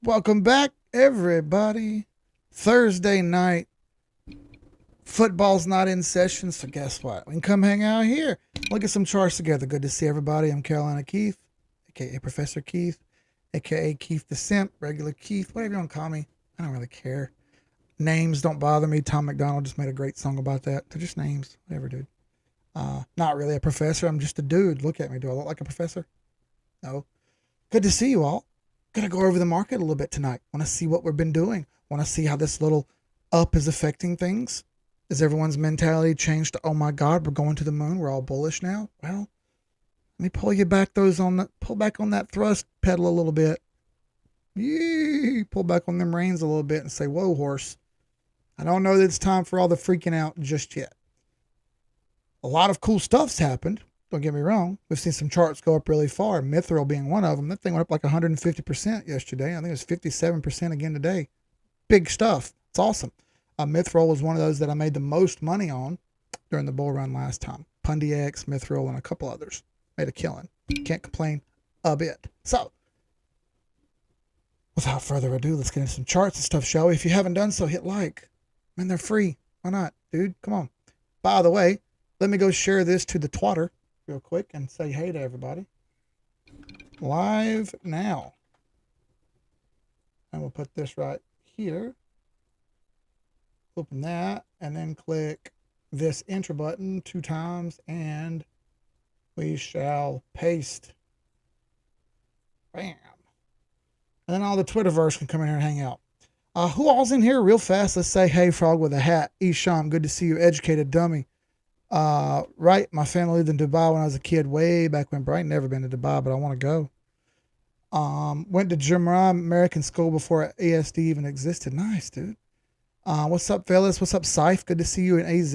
Welcome back, everybody. Thursday night. Football's not in session, so guess what? We can come hang out here. Look at some charts together. Good to see everybody. I'm Carolina Keith, aka Professor Keith, aka Keith the Simp, regular Keith, whatever you want to call me. I don't really care. Names don't bother me. Tom McDonald just made a great song about that. They're just names. Whatever, dude. Not really a professor. I'm just a dude. Look at me. Do I look like a professor? No. Good to see you all. Gonna go over the market a little bit tonight. Want to see what we've been doing. Want to see how this little up is affecting things. Is everyone's mentality changed to, oh my God, we're going to the moon. We're all bullish now. Well, let me pull you back pull back on that thrust pedal a little bit. Yee, pull back on them reins a little bit and say, whoa, horse. I don't know that it's time for all the freaking out just yet. A lot of cool stuff's happened. Don't get me wrong. We've seen some charts go up really far. Mithril being one of them. That thing went up like 150% yesterday. I think it was 57% again today. Big stuff. It's awesome. Mithril was one of those that I made the most money on during the bull run last time. Pundy X, Mithril, and a couple others. Made a killing. Can't complain a bit. So, without further ado, let's get into some charts and stuff, shall we? If you haven't done so, hit like. Man, they're free. Why not, dude? Come on. By the way, let me go share this to the twatter real quick and say hey to everybody. Live now. And we'll put this right here. Open that and then click this enter button 2 times and we shall paste. Bam. And then all the Twitterverse can come in here and hang out. Who all's in here real fast? Let's say hey, Frog with a hat. Isham, good to see you. Educated dummy. Right, my family lived in Dubai when I was a kid, way back when. Bro, I ain't never been to Dubai, but I want to go. Went to Jumra American school before ASD even existed. Nice, dude. What's up, fellas? What's up, Syfe? Good to see you in AZ.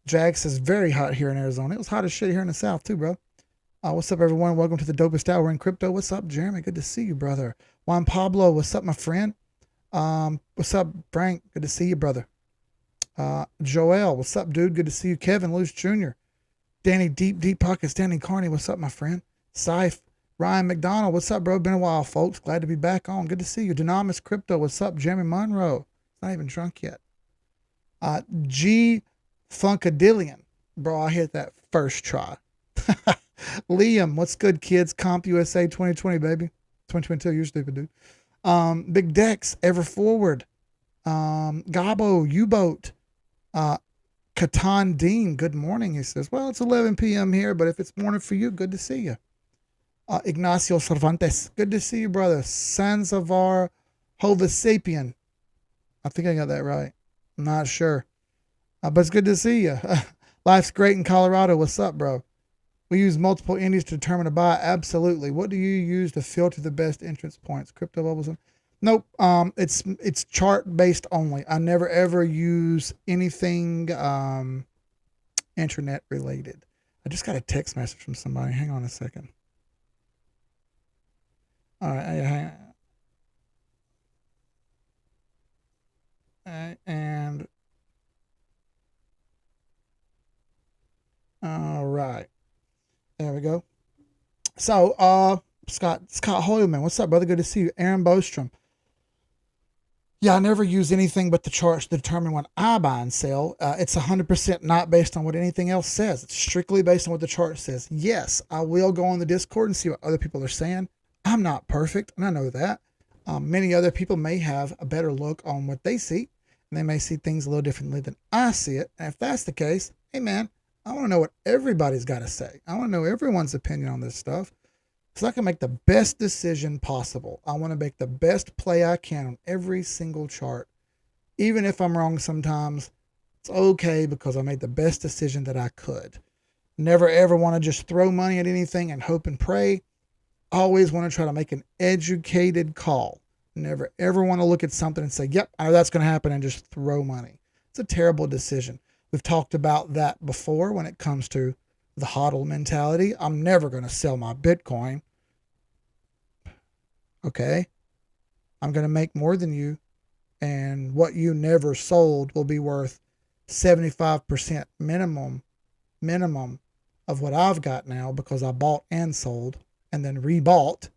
Jag says very hot here in Arizona. It was hot as shit here in the South too, bro. What's up, everyone? Welcome to the dopest hour in crypto. What's up, Jeremy? Good to see you, brother. Juan Pablo, what's up, my friend? What's up, Frank? Good to see you, brother. Joel, what's up, dude? Good to see you. Kevin Luce Jr. Danny Deep Pockets, Danny Carney, what's up, my friend? Syfe, Ryan McDonald, what's up, bro? Been a while, folks. Glad to be back on. Good to see you. Dynamis Crypto, what's up? Jeremy Monroe, not even drunk yet. G Funkadillion, bro, I hit that first try. Liam, what's good, kids? Comp USA 2020, baby. 2022, you're stupid, dude. Big Dex, Ever Forward. Gabo, U-Boat. Catan Dean, good morning. He says, well, it's 11 p.m. here, but if it's morning for you, good to see you. Ignacio Cervantes, good to see you, brother. Sansavar Hovasapien. I think I got that right. I'm not sure. But it's good to see you. Life's great in Colorado. What's up, bro? We use multiple indies to determine a buy. Absolutely. What do you use to filter the best entrance points? Crypto bubbles? Nope. It's chart based only. I never ever use anything internet related. I just got a text message from somebody. Hang on a second. All right. Hang on. And all right. There we go. So, Scott Hoyleman, what's up, brother? Good to see you. Aaron Bostrom. Yeah, I never use anything but the charts to determine when I buy and sell. It's 100% not based on what anything else says. It's strictly based on what the chart says. Yes, I will go on the Discord and see what other people are saying. I'm not perfect, and I know that. Many other people may have a better look on what they see, and they may see things a little differently than I see it. And if that's the case, hey, man, I want to know what everybody's got to say. I want to know everyone's opinion on this stuff so I can make the best decision possible. I want to make the best play I can on every single chart. Even if I'm wrong sometimes, it's okay because I made the best decision that I could. Never ever want to just throw money at anything and hope and pray. Always want to try to make an educated call. Never ever want to look at something and say, yep, I know that's going to happen and just throw money. It's a terrible decision. We've talked about that before when it comes to the hodl mentality. I'm never going to sell my Bitcoin. Okay. I'm going to make more than you. And what you never sold will be worth 75% minimum of what I've got now because I bought and sold and then rebought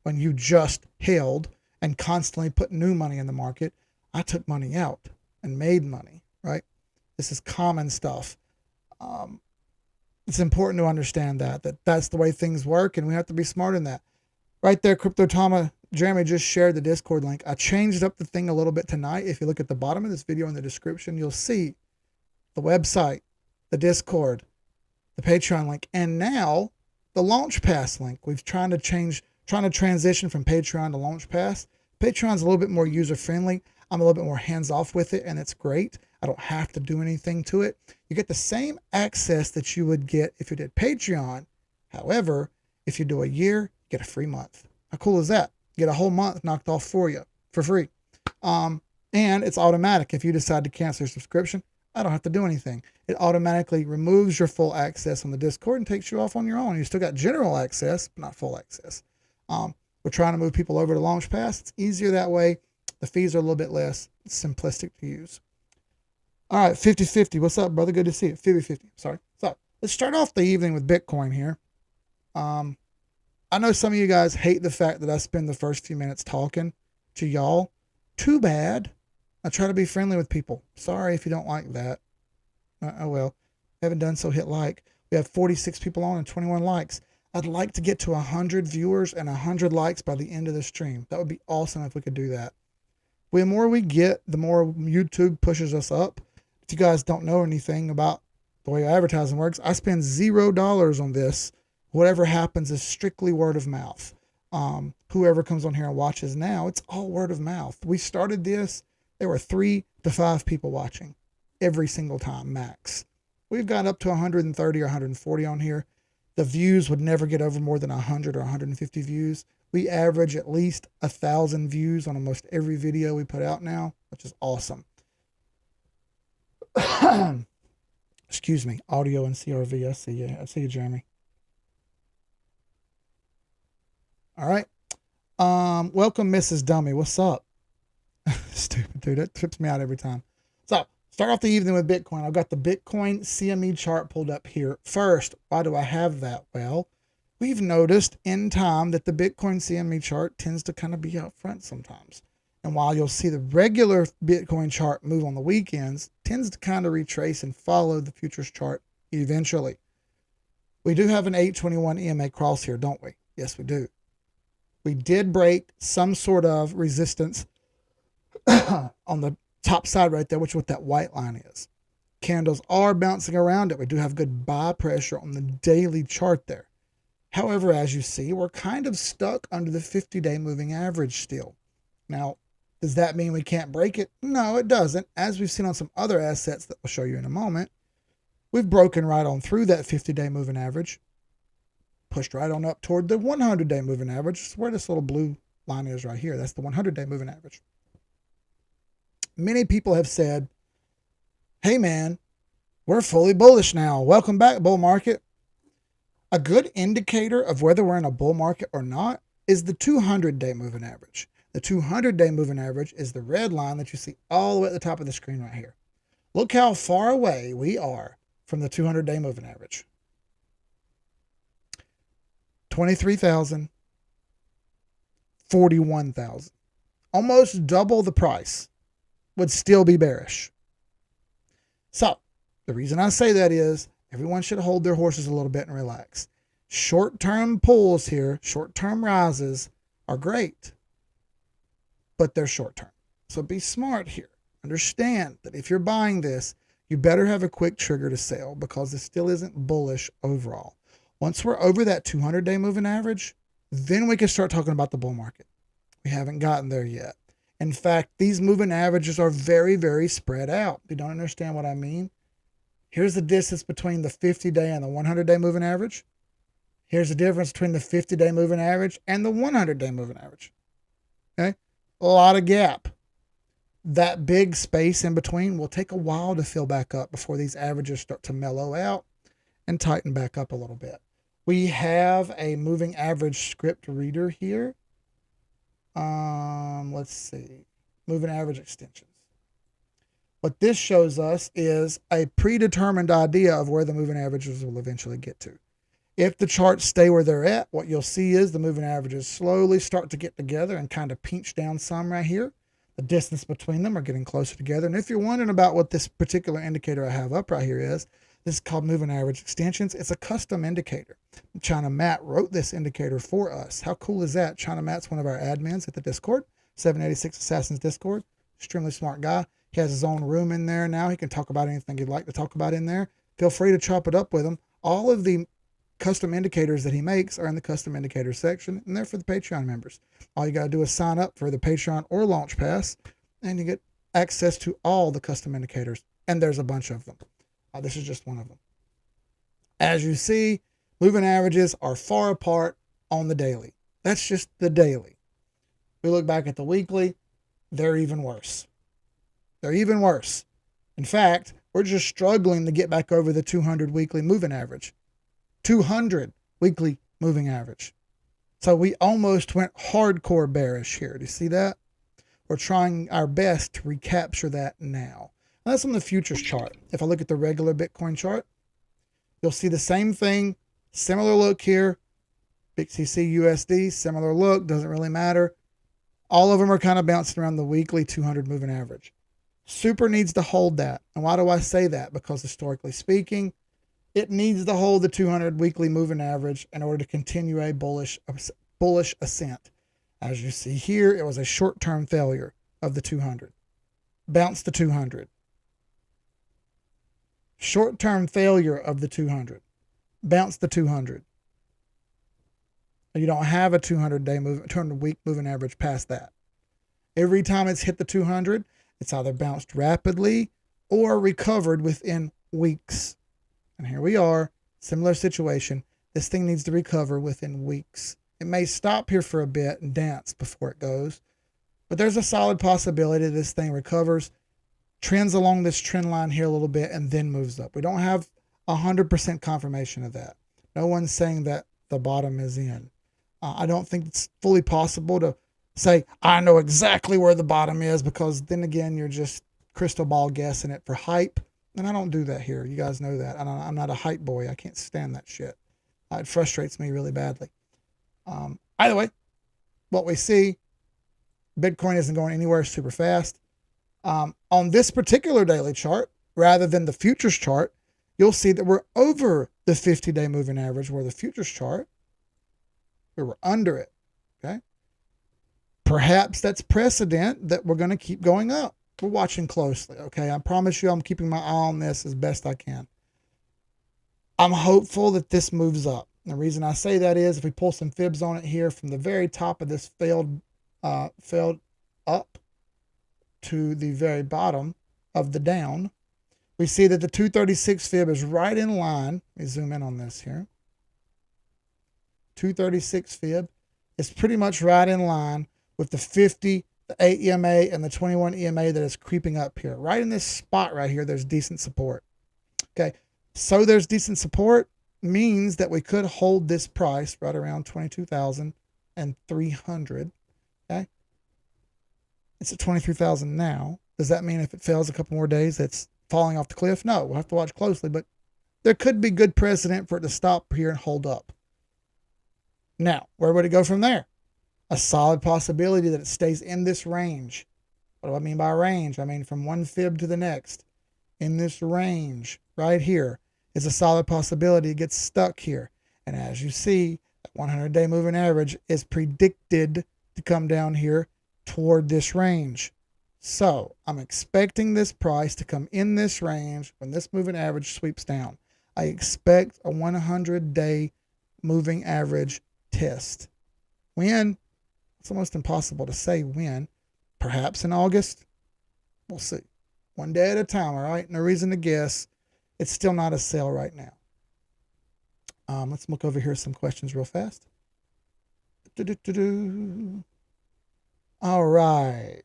when you just held and constantly put new money in the market. I took money out and made money, right? This is common stuff. It's important to understand that that's the way things work, and we have to be smart in that. Right there, Crypto Tama, Jeremy just shared the Discord link. I changed up the thing a little bit tonight. If you look at the bottom of this video in the description, you'll see the website, the Discord, the Patreon link, and now the LaunchPass link. We've trying to transition from Patreon to LaunchPass. Patreon's a little bit more user-friendly. I'm a little bit more hands-off with it, and it's great. I don't have to do anything to it. You get the same access that you would get if you did Patreon. However, if you do a year, you get a free month. How cool is that? You get a whole month knocked off for you for free. And it's automatic. If you decide to cancel your subscription, I don't have to do anything. It automatically removes your full access on the Discord and takes you off on your own. You still got general access, but not full access. We're trying to move people over to LaunchPass. It's easier that way. The fees are a little bit less. It's simplistic to use. All right, 50-50. What's up, brother? Good to see you. 50-50. Sorry. So let's start off the evening with Bitcoin here. I know some of you guys hate the fact that I spend the first few minutes talking to y'all. Too bad. I try to be friendly with people. Sorry if you don't like that. Oh well. Haven't done so, hit like. We have 46 people on and 21 likes. I'd like to get to 100 viewers and 100 likes by the end of the stream. That would be awesome if we could do that. The more we get, the more YouTube pushes us up. If you guys don't know anything about the way advertising works, I spend $0 on this. Whatever happens is strictly word of mouth. Whoever comes on here and watches now, it's all word of mouth. We started this, there were 3 to 5 people watching every single time, max. We've got up to 130 or 140 on here. The views would never get over more than 100 or 150 views. We average at least 1,000 views on almost every video we put out now, which is awesome. Excuse me, audio and CRV. I see you. I see you, Jeremy. All right. Welcome, Mrs. Dummy. What's up? Stupid dude. That trips me out every time. So, start off the evening with Bitcoin. I've got the Bitcoin CME chart pulled up here. First, why do I have that? Well, we've noticed in time that the Bitcoin CME chart tends to kind of be out front sometimes. And while you'll see the regular Bitcoin chart move on the weekends, tends to kind of retrace and follow the futures chart eventually. We do have an 821 EMA cross here, don't we? Yes, we do. We did break some sort of resistance on the top side right there, which is what that white line is. Candles are bouncing around it. We do have good buy pressure on the daily chart there. However, as you see, we're kind of stuck under the 50-day moving average still. Now, does that mean we can't break it? No, it doesn't. As we've seen on some other assets that we'll show you in a moment, we've broken right on through that 50-day moving average, pushed right on up toward the 100-day moving average. This is where this little blue line is right here. That's the 100-day moving average. Many people have said, hey man, we're fully bullish now. Welcome back, bull market. A good indicator of whether we're in a bull market or not is the 200-day moving average. The 200-day moving average is the red line that you see all the way at the top of the screen right here. Look how far away we are from the 200-day moving average. 23,000, 41,000. Almost double the price would still be bearish. So, the reason I say that is everyone should hold their horses a little bit and relax. Short-term pulls here, short-term rises are great, but they're short-term. So be smart here. Understand that if you're buying this, you better have a quick trigger to sell because it still isn't bullish overall. Once we're over that 200-day moving average, then we can start talking about the bull market. We haven't gotten there yet. In fact, these moving averages are very, very spread out. If you don't understand what I mean, here's the distance between the 50-day and the 100-day moving average. Here's the difference between the 50-day moving average and the 100-day moving average. Okay? A lot of gap. That big space in between will take a while to fill back up before these averages start to mellow out and tighten back up a little bit. We have a moving average script reader here. Let's see. Moving average extensions. What this shows us is a predetermined idea of where the moving averages will eventually get to. If the charts stay where they're at, what you'll see is the moving averages slowly start to get together and kind of pinch down some right here. The distance between them are getting closer together. And if you're wondering about what this particular indicator I have up right here is, this is called moving average extensions. It's a custom indicator. China Matt wrote this indicator for us. How cool is that? China Matt's one of our admins at the Discord, 786 Assassins Discord. Extremely smart guy. He has his own room in there now. He can talk about anything he'd like to talk about in there. Feel free to chop it up with him. All of the custom indicators that he makes are in the custom indicators section, and they're for the Patreon members. All you got to do is sign up for the Patreon or Launch Pass, and you get access to all the custom indicators, and there's a bunch of them. This is just one of them. As you see, moving averages are far apart on the daily. That's just the daily. We look back at the weekly, they're even worse. They're even worse. In fact, we're just struggling to get back over the 200 weekly moving average. 200 weekly moving average. So we almost went hardcore bearish here. Do you see that? We're trying our best to recapture that now. And that's on the futures chart. If I look at the regular Bitcoin chart, you'll see the same thing. Similar look here. BTC USD, similar look. Doesn't really matter. All of them are kind of bouncing around the weekly 200 moving average. Super needs to hold that. And why do I say that? Because historically speaking, it needs to hold the 200 weekly moving average in order to continue a bullish ascent. As you see here, it was a short-term failure of the 200. Bounced the 200. Short-term failure of the 200. Bounced the 200. You don't have a 200-week moving average past that. Every time it's hit the 200, it's either bounced rapidly or recovered within weeks. And here we are, similar situation. This thing needs to recover within weeks. It may stop here for a bit and dance before it goes, but there's a solid possibility this thing recovers, trends along this trend line here a little bit, and then moves up. We don't have 100% confirmation of that. No one's saying that the bottom is in. I don't think it's fully possible to say, I know exactly where the bottom is, because then again, you're just crystal ball guessing it for hype. And I don't do that here. You guys know that. I'm not a hype boy. I can't stand that shit. It frustrates me really badly. Either way, what we see, Bitcoin isn't going anywhere super fast. On this particular daily chart, rather than the futures chart, you'll see that we're over the 50-day moving average, where the futures chart, we were under it. Okay. Perhaps that's precedent that we're going to keep going up. We're watching closely, okay? I promise you I'm keeping my eye on this as best I can. I'm hopeful that this moves up. The reason I say that is if we pull some fibs on it here from the very top of this failed up to the very bottom of the down, we see that the 236 fib is right in line. Let me zoom in on this here. 236 fib is pretty much right in line with the 50, the 8 EMA, and the 21 EMA that is creeping up here. Right in this spot right here, there's decent support. Okay, so there's decent support means that we could hold this price right around 22,300. Okay, it's at 23,000 now. Does that mean if it fails a couple more days, it's falling off the cliff? No, we'll have to watch closely, but there could be good precedent for it to stop here and hold up. Now, where would it go from there? A solid possibility that it stays in this range. What do I mean by range? I mean from one fib to the next. In this range right here is a solid possibility it gets stuck here. And as you see, that 100-day moving average is predicted to come down here toward this range. So I'm expecting this price to come in this range when this moving average sweeps down. I expect a 100-day moving average test. When? It's almost impossible to say when. Perhaps in August. We'll see. One day at a time, all right? No reason to guess. It's still not a sale right now. Let's look over here at some questions real fast. All right.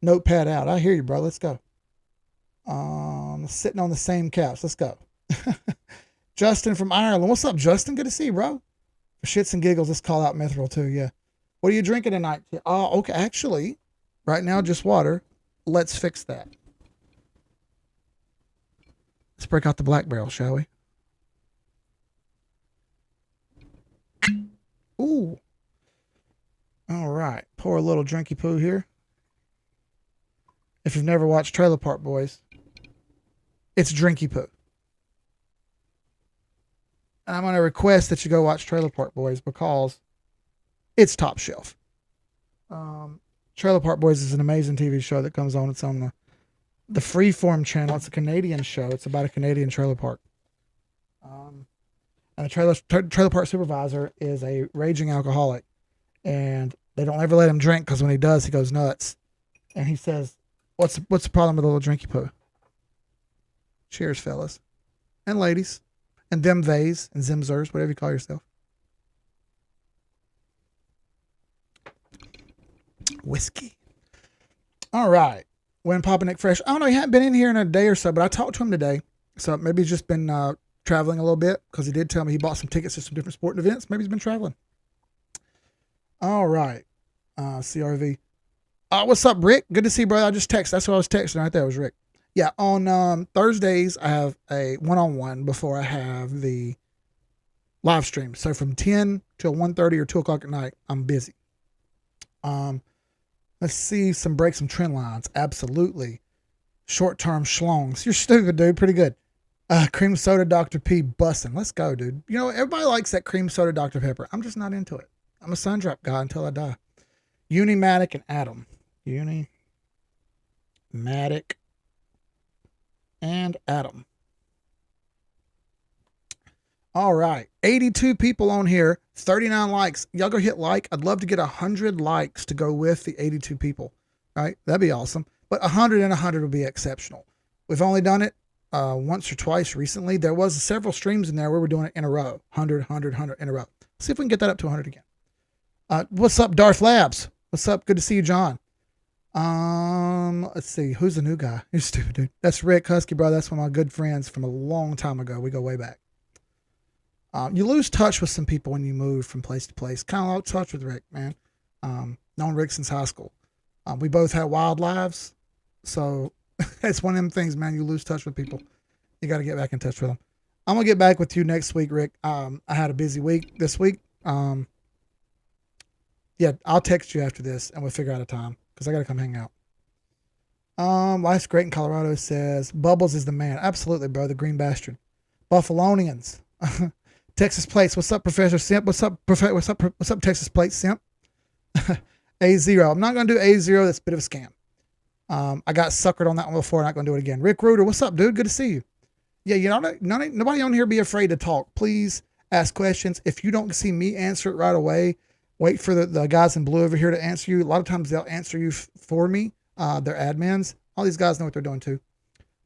Notepad out. I hear you, bro. Let's go. Sitting on the same couch. Let's go. Justin from Ireland. What's up, Justin? Good to see you, bro. For shits and giggles, let's call out Mithril too. Yeah. What are you drinking tonight? Oh, okay. Actually, right now, just water. Let's fix that. Let's break out the black barrel, shall we? Ooh. All right. Pour a little drinky poo here. If you've never watched Trailer Park Boys, it's drinky poo. And I'm going to request that you go watch Trailer Park Boys because it's top shelf. Trailer Park Boys is an amazing TV show that comes on. It's on the Freeform channel. It's a Canadian show. It's about a Canadian trailer park. And the trailer park supervisor is a raging alcoholic. And they don't ever let him drink because when he does, he goes nuts. And he says, what's the problem with a little drinky poo? Cheers, fellas. And ladies. And them theys and zimzers, whatever you call yourself. Whiskey. All right. When Papa Nick Fresh. I don't know. He hadn't been in here in a day or so, but I talked to him today. So maybe he's just been traveling a little bit because he did tell me he bought some tickets to some different sporting events. Maybe he's been traveling. All right. CRV. What's up, Rick? Good to see you, brother. I just texted. That's what I was texting right there. It was Rick. Yeah. On Thursdays, I have a one-on-one before I have the live stream. So from 10 till 1:30 or 2 o'clock at night, I'm busy. Let's see some trend lines. Absolutely. Short-term schlongs. You're stupid, dude. Pretty good. Cream soda Dr. P bussin'. Let's go, dude. You know, everybody likes that cream soda Dr. Pepper. I'm just not into it. I'm a Sundrop guy until I die. Unimatic and Atom. Unimatic and Atom. All right. 82 people on here. 39 likes. Y'all go hit like. I'd love to get 100 likes to go with the 82 people. All right. That'd be awesome. But 100 and 100 would be exceptional. We've only done it once or twice recently. There was several streams in there where we're doing it in a row. 100, 100, 100 in a row. See if we can get that up to 100 again. What's up, Darth Labs? What's up? Good to see you, John. Let's see. Who's the new guy? You're stupid, dude. That's Rick Husky, brother. That's one of my good friends from a long time ago. We go way back. You lose touch with some people when you move from place to place. Kind of lost touch with Rick, man. Known Rick since high school. We both had wild lives. So it's one of them things, man. You lose touch with people. You got to get back in touch with them. I'm going to get back with you next week, Rick. I had a busy week this week. Yeah, I'll text you after this and we'll figure out a time because I got to come hang out. Life's Great in Colorado says, Bubbles is the man. Absolutely, bro. The green bastard. Buffalonians. Texas Plates. What's up, Professor Simp? What's up, Texas Plates Simp? A0. I'm not going to do A0. That's a bit of a scam. I got suckered on that one before. I'm not going to do it again. Rick Reuter. What's up, dude? Good to see you. Yeah, you know, nobody on here be afraid to talk. Please ask questions. If you don't see me answer it right away, wait for the guys in blue over here to answer you. A lot of times they'll answer you for me. They're admins. All these guys know what they're doing too.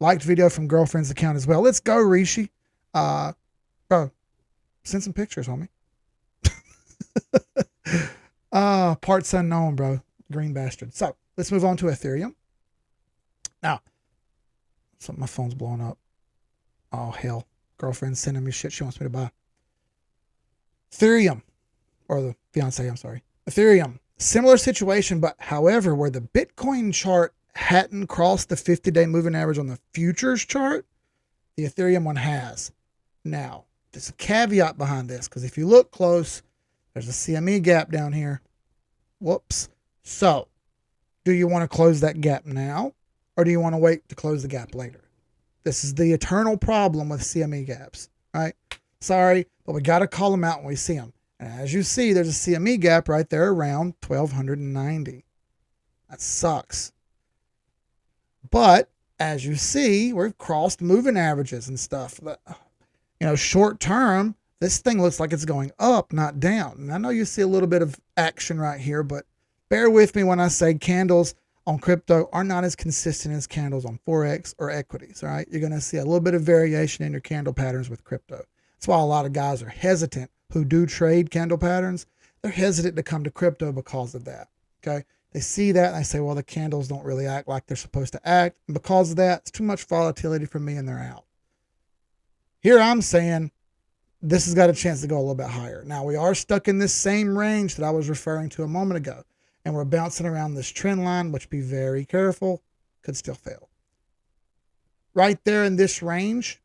Liked video from girlfriend's account as well. Let's go, Rishi. Bro, send some pictures, homie. Parts unknown, bro. Green bastard. So let's move on to Ethereum. Now, my phone's blowing up. Oh, hell. Girlfriend's sending me shit she wants me to buy. Ethereum. Or the fiance, I'm sorry. Ethereum. Similar situation, but however, where the Bitcoin chart hadn't crossed the 50-day moving average on the futures chart, the Ethereum one has. Now, there's a caveat behind this, because if you look close, there's a CME gap down here. Whoops. So, do you want to close that gap now, or do you want to wait to close the gap later? This is the eternal problem with CME gaps, right? Sorry, but we got to call them out when we see them. And as you see, there's a CME gap right there around 1290. That sucks. But as you see, we've crossed moving averages and stuff. You know, short term, this thing looks like it's going up, not down. And I know you see a little bit of action right here, but bear with me when I say candles on crypto are not as consistent as candles on Forex or equities, all right? You're going to see a little bit of variation in your candle patterns with crypto. That's why a lot of guys are hesitant who do trade candle patterns. They're hesitant to come to crypto because of that, okay? They see that and they say, well, the candles don't really act like they're supposed to act. And because of that, it's too much volatility for me and they're out. Here I'm saying this has got a chance to go a little bit higher. Now, we are stuck in this same range that I was referring to a moment ago. And we're bouncing around this trend line, which be very careful, could still fail. Right there in this range,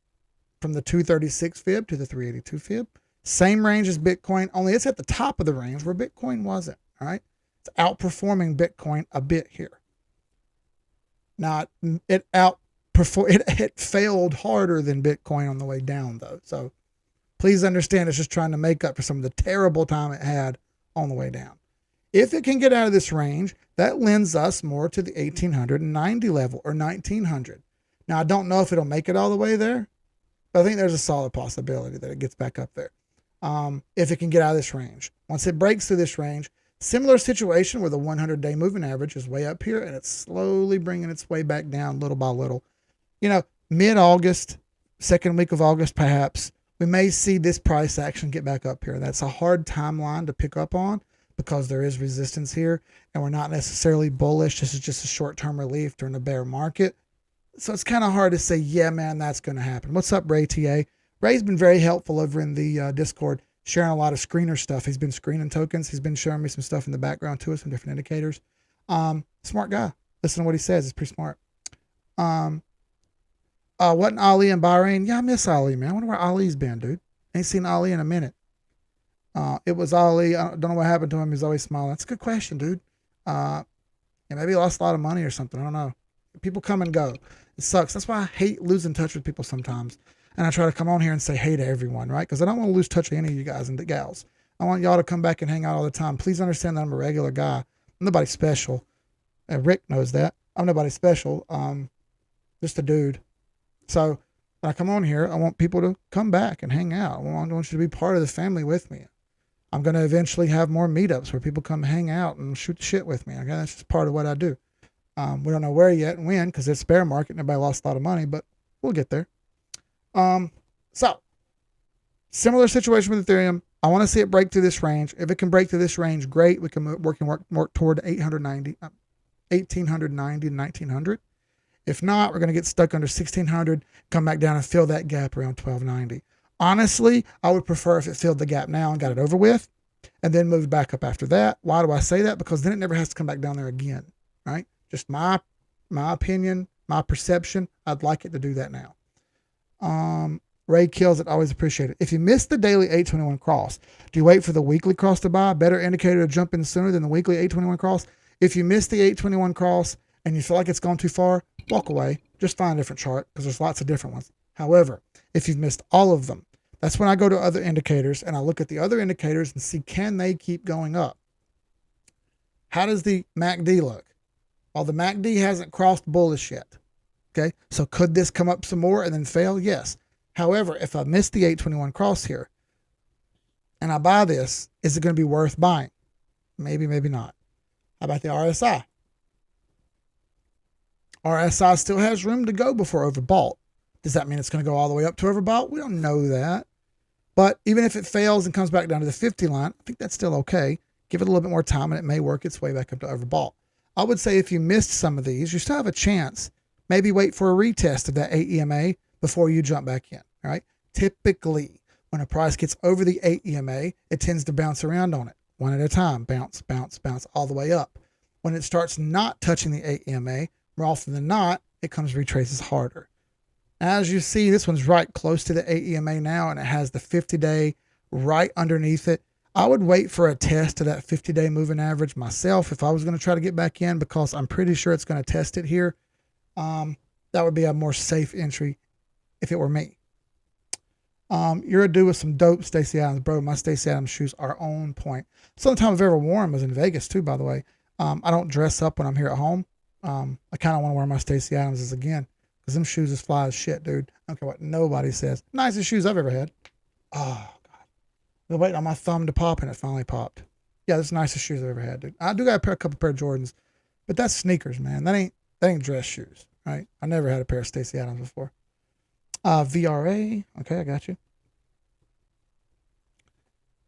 from the 236 fib to the 382 fib, Same range as Bitcoin, only it's at the top of the range where Bitcoin wasn't. All right. It's outperforming Bitcoin a bit here. Now it failed harder than Bitcoin on the way down though. So please understand it's just trying to make up for some of the terrible time it had on the way down. If it can get out of this range, that lends us more to the 1890 level or 1900. Now, I don't know if it'll make it all the way there, but I think there's a solid possibility that it gets back up there. If it can get out of this range. Once it breaks through this range, similar situation where the 100-day moving average is way up here and it's slowly bringing its way back down little by little. You know, mid-August, second week of August perhaps, we may see this price action get back up here. That's a hard timeline to pick up on because there is resistance here and we're not necessarily bullish. This is just a short-term relief during a bear market. So it's kind of hard to say, yeah, man, that's going to happen. What's up, Ray TA? Ray's been very helpful over in the Discord, sharing a lot of screener stuff. He's been screening tokens. He's been showing me some stuff in the background too, some different indicators. Smart guy. Listen to what he says. It's pretty smart. Wasn't Ali in Bahrain? Yeah, I miss Ali, man. I wonder where Ali's been, dude. Ain't seen Ali in a minute. It was Ali. I don't know what happened to him. He's always smiling. That's a good question, dude. Yeah, maybe he lost a lot of money or something. I don't know. People come and go. It sucks. That's why I hate losing touch with people sometimes. And I try to come on here and say hey to everyone, right? Because I don't want to lose touch with any of you guys and the gals. I want y'all to come back and hang out all the time. Please understand that I'm a regular guy. I'm nobody special. And Rick knows that. I'm nobody special. Just a dude. So when I come on here, I want people to come back and hang out. I want you to be part of the family with me. I'm going to eventually have more meetups where people come hang out and shoot shit with me. Okay, that's just part of what I do. We don't know where yet and when because it's bear market and everybody lost a lot of money, but we'll get there. So similar situation with Ethereum. I want to see it break through this range. If it can break through this range, great. We can work toward 1890 to 1900. If not, we're going to get stuck under 1600, come back down and fill that gap around 1290. Honestly, I would prefer if it filled the gap now and got it over with and then moved back up after that. Why do I say that? Because then it never has to come back down there again, right? Just my opinion, my perception. I'd like it to do that now. Ray kills it. Always appreciate it. If you miss the daily 821 cross, do you wait for the weekly cross to buy? Better indicator to jump in sooner than the weekly 821 cross. If you miss the 821 cross and you feel like it's gone too far, walk away. Just find a different chart because there's lots of different ones. However, if you've missed all of them, that's when I go to other indicators and I look at the other indicators and see, can they keep going up? How does the MACD look? Well, the MACD hasn't crossed bullish yet. Okay, so could this come up some more and then fail? Yes. However, if I miss the 821 cross here and I buy this, is it going to be worth buying? Maybe, maybe not. How about the RSI? RSI still has room to go before overbought. Does that mean it's going to go all the way up to overbought? We don't know that. But even if it fails and comes back down to the 50 line, I think that's still okay. Give it a little bit more time and it may work its way back up to overbought. I would say if you missed some of these, you still have a chance. Maybe wait for a retest of that 8 EMA before you jump back in. All right. Typically, when a price gets over the 8 EMA, it tends to bounce around on it one at a time. Bounce, bounce, bounce all the way up. When it starts not touching the 8 EMA, more often than not, it comes retraces harder. As you see, this one's right close to the 8 EMA now, and it has the 50-day right underneath it. I would wait for a test to that 50-day moving average myself if I was going to try to get back in because I'm pretty sure it's going to test it here. That would be a more safe entry if it were me. You're a dude with some dope Stacey Adams. Bro, my Stacey Adams shoes are on point. Some of the time I've ever worn was in Vegas too, by the way. I don't dress up when I'm here at home. I kind of want to wear my Stacey Adamses again because them shoes is fly as shit, dude. I don't care what nobody says. Nicest shoes I've ever had. Oh, God. Been waiting on my thumb to pop and it finally popped. Yeah, that's the nicest shoes I've ever had, dude. I do got a couple pair of Jordans, but that's sneakers, man. That ain't dress shoes, right? I never had a pair of Stacey Adams before. VRA. Okay, I got you.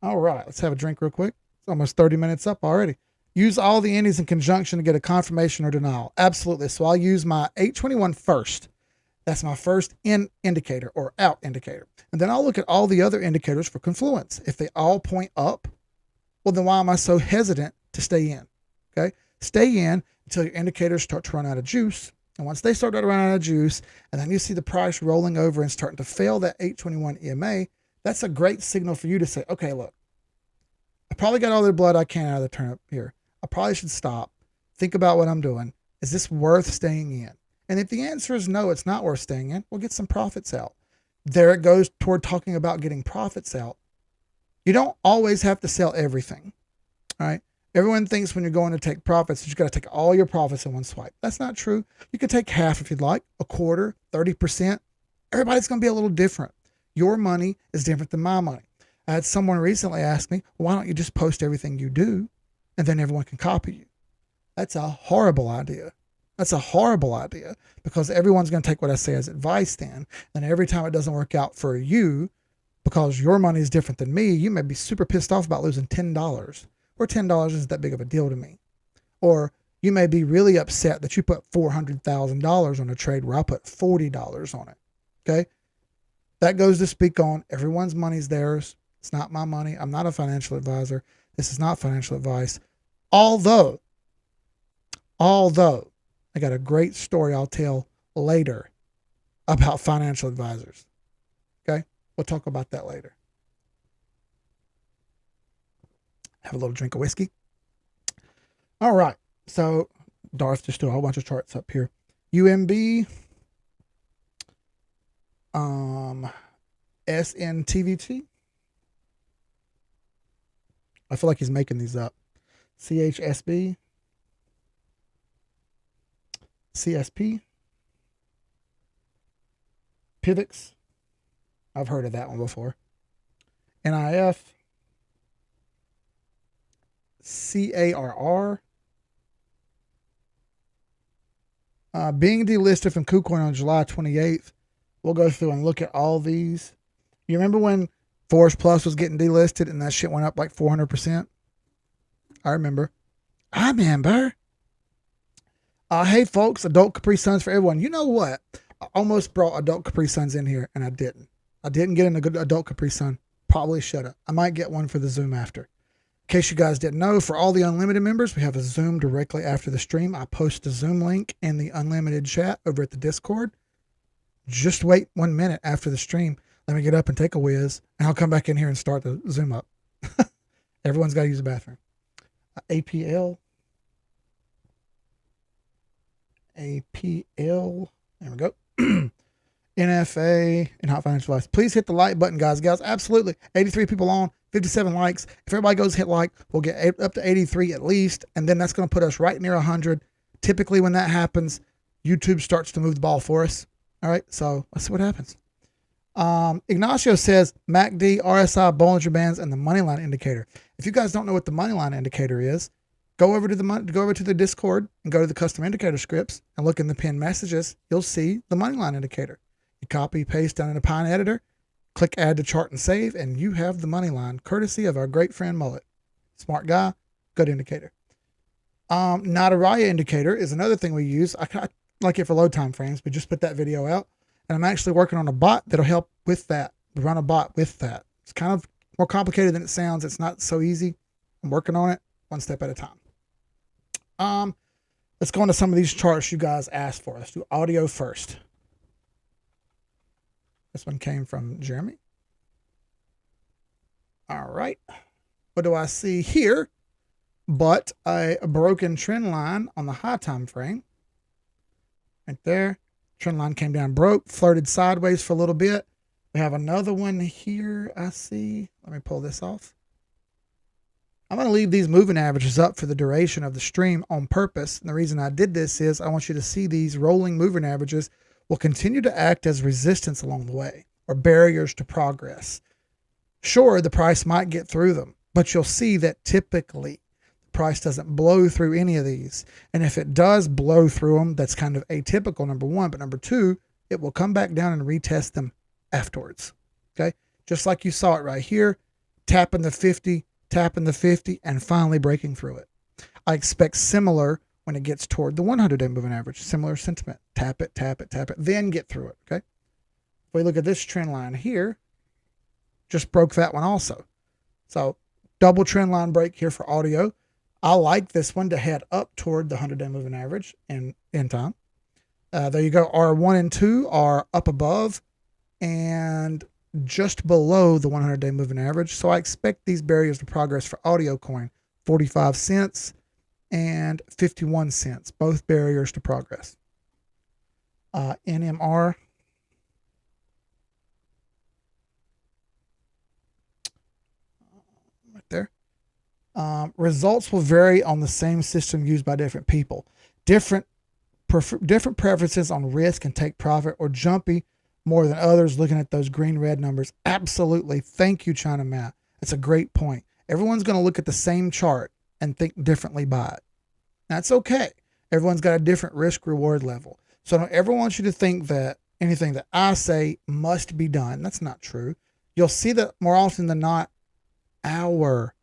All right, let's have a drink real quick. It's almost 30 minutes up already. Use all the indies in conjunction to get a confirmation or denial. Absolutely. So I'll use my 821 first. That's my first in indicator or out indicator. And then I'll look at all the other indicators for confluence. If they all point up, well, then why am I so hesitant to stay in? Okay. Stay in until your indicators start to run out of juice. And once they start to run out of juice, and then you see the price rolling over and starting to fail that 821 EMA, That's a great signal for you to say, okay, look, I probably got all the blood I can out of the turnip here. I probably should stop, think about what I'm doing. Is this worth staying in? And if the answer is no, it's not worth staying in, we'll get some profits out. There it goes toward talking about getting profits out. You don't always have to sell everything. All right. Everyone thinks when you're going to take profits, you got to take all your profits in one swipe. That's not true. You could take half if you'd like, a quarter, 30%. Everybody's going to be a little different. Your money is different than my money. I had someone recently ask me, why don't you just post everything you do and then everyone can copy you? That's a horrible idea. That's a horrible idea because everyone's going to take what I say as advice then. And every time it doesn't work out for you because your money is different than me, you may be super pissed off about losing $10. Or $10 isn't that big of a deal to me. Or you may be really upset that you put $400,000 on a trade where I put $40 on it. Okay. That goes to speak on everyone's money's theirs. It's not my money. I'm not a financial advisor. This is not financial advice. Although I got a great story I'll tell later about financial advisors. Okay. We'll talk about that later. Have a little drink of whiskey. All right. So Darth just threw a whole bunch of charts up here. UMB, SNTVT. I feel like he's making these up. CHSB, CSP, PIVX. I've heard of that one before. NIF, CARR. Being delisted from KuCoin on July 28th. We'll go through and look at all these. You remember when Forest Plus was getting delisted and that shit went up like 400%? I remember. Hey, folks, adult Capri Suns for everyone. You know what? I almost brought adult Capri Suns in here and I didn't. I didn't get in a good adult Capri Sun. Probably should have. I might get one for the Zoom after. In case you guys didn't know, for all the unlimited members, we have a Zoom directly after the stream. I post the Zoom link in the unlimited chat over at the Discord. Just wait 1 minute after the stream. Let me get up and take a whiz, and I'll come back in here and start the Zoom up. Everyone's got to use the bathroom. APL. There we go. NFA and Hot Financial Advice. Please hit the like button, guys. Absolutely. 83 people on, 57 likes. If everybody goes hit like, we'll get up to 83 at least, and then that's going to put us right near 100. Typically, when that happens, YouTube starts to move the ball for us. All right, so let's see what happens. Ignacio says MACD, RSI, Bollinger Bands, and the Moneyline Indicator. If you guys don't know what the Moneyline Indicator is, go over to the Discord and go to the custom indicator scripts and look in the pinned messages. You'll see the Moneyline Indicator. You copy, paste down in the Pine editor, click add to chart and save, and you have the money line, courtesy of our great friend Mullet. Smart guy, good indicator. Nadaraya indicator is another thing we use. I like it for low time frames, but just put that video out. And I'm actually working on a bot that'll help with that. Run a bot with that. It's kind of more complicated than it sounds. It's not so easy. I'm working on it one step at a time. Let's go into some of these charts you guys asked for. Let's do audio first. This one came from Jeremy. All right. What do I see here? But a broken trend line on the high time frame. Right there. Trend line came down, broke, flirted sideways for a little bit. We have another one here, I see. Let me pull this off. I'm going to leave these moving averages up for the duration of the stream on purpose. And the reason I did this is I want you to see these rolling moving averages will continue to act as resistance along the way or barriers to progress. Sure, the price might get through them, but you'll see that typically the price doesn't blow through any of these. And if it does blow through them, that's kind of atypical, number one. But number two, it will come back down and retest them afterwards. Okay. Just like you saw it right here, tapping the 50, and finally breaking through it. I expect similar when it gets toward the 100-day moving average, similar sentiment. Tap it, then get through it. Okay. If we look at this trend line here, just broke that one also. So double trend line break here for audio. I like this one to head up toward the 100-day moving average in time. There you go. R1 and 2 are up above, and just below the 100-day moving average. So I expect these barriers to progress for audio coin, 45 cents and 51 cents, both barriers to progress. NMR. Right there. Results will vary on the same system used by different people. Different preferences on risk and take profit or jumpy more than others. Looking at those green-red numbers. Absolutely. Thank you, China Matt. That's a great point. Everyone's going to look at the same chart and think differently by it. That's okay. Everyone's got a different risk-reward level. So I don't ever want you to think that anything that I say must be done. That's not true. You'll see that more often than not, our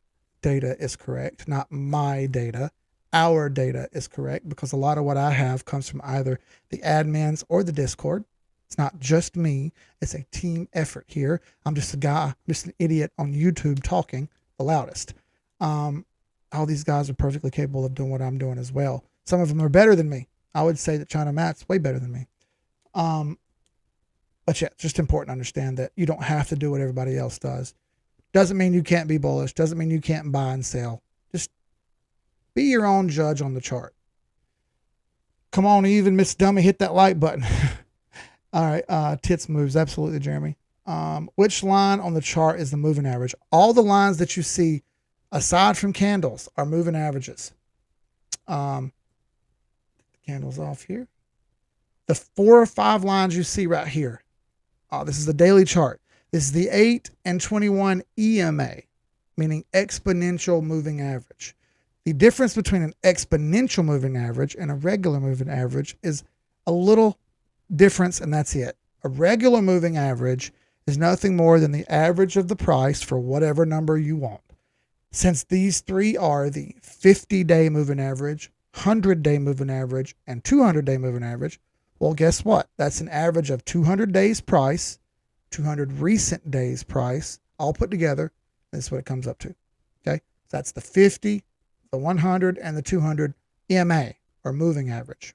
data is correct, not my data. Our data is correct because a lot of what I have comes from either the admins or the Discord. It's not just me. It's a team effort here. I'm just a guy, just an idiot on YouTube talking the loudest. All these guys are perfectly capable of doing what I'm doing as well. Some of them are better than me. I would say that China Matt's way better than me. But yeah, it's just important to understand that you don't have to do what everybody else does. Doesn't mean you can't be bullish. Doesn't mean you can't buy and sell. Just be your own judge on the chart. Come on, even Miss Dummy, hit that like button. All right, tits moves. Absolutely, Jeremy. Which line on the chart is the moving average? All the lines that you see, aside from candles, are moving averages. Candles off here. The 4 or 5 lines you see right here. This is the daily chart. This is the 8 and 21 EMA, meaning exponential moving average. The difference between an exponential moving average and a regular moving average is a little difference, and that's it. A regular moving average is nothing more than the average of the price for whatever number you want. Since these three are the 50-day moving average, 100-day moving average, and 200-day moving average, well, guess what? That's an average of 200 days price, 200 recent days price, all put together. That's what it comes up to. Okay, so that's the 50, the 100, and the 200 EMA, or moving average.